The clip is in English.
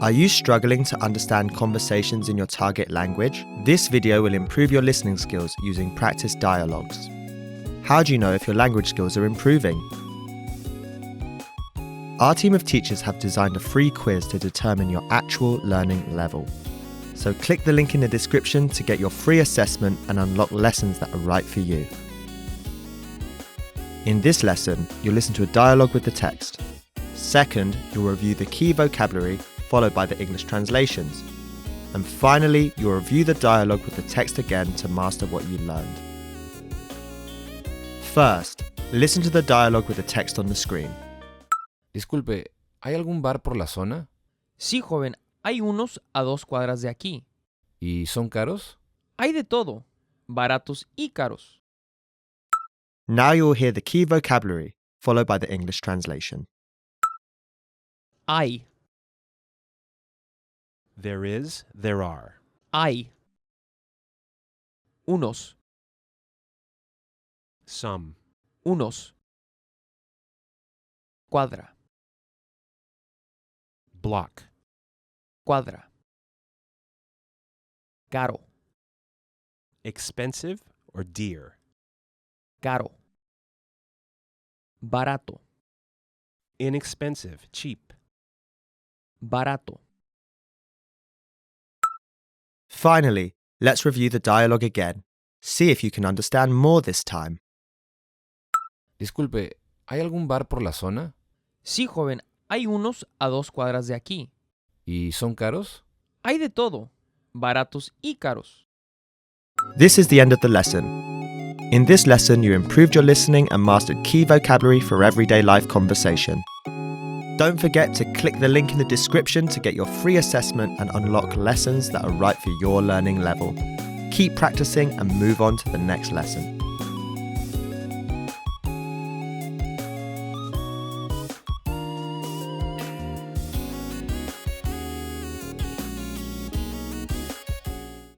Are you struggling to understand conversations in your target language? This video will improve your listening skills using practice dialogues. How do you know if your language skills are improving? Our team of teachers have designed a free quiz to determine your actual learning level. So click the link in the description to get your free assessment and unlock lessons that are right for you. In this lesson, you'll listen to a dialogue with the text. Second, you'll review the key vocabulary, followed by the English translations. And finally, you'll review the dialogue with the text again to master what you learned. First, listen to the dialogue with the text on the screen. Disculpe, ¿hay algún bar por la zona? Sí, joven, hay unos a 2 cuadras de aquí. ¿Y son caros? Hay de todo, baratos y caros. Now you'll hear the key vocabulary, followed by the English translation. Hay, There is, there are. hay. Unos, Some, unos. Cuadra, block, cuadra. Caro, expensive or dear. caro. Barato, Inexpensive, cheap. barato. Finally, let's review the dialogue again. See if you can understand more this time. Disculpe, ¿hay algún bar por la zona? Sí, joven, hay unos a 2 cuadras de aquí. ¿Y son caros? Hay de todo, baratos y caros. This is the end of the lesson. In this lesson, you improved your listening and mastered key vocabulary for everyday life conversation. Don't forget to click the link in the description to get your free assessment and unlock lessons that are right for your learning level. Keep practicing and move on to the next lesson.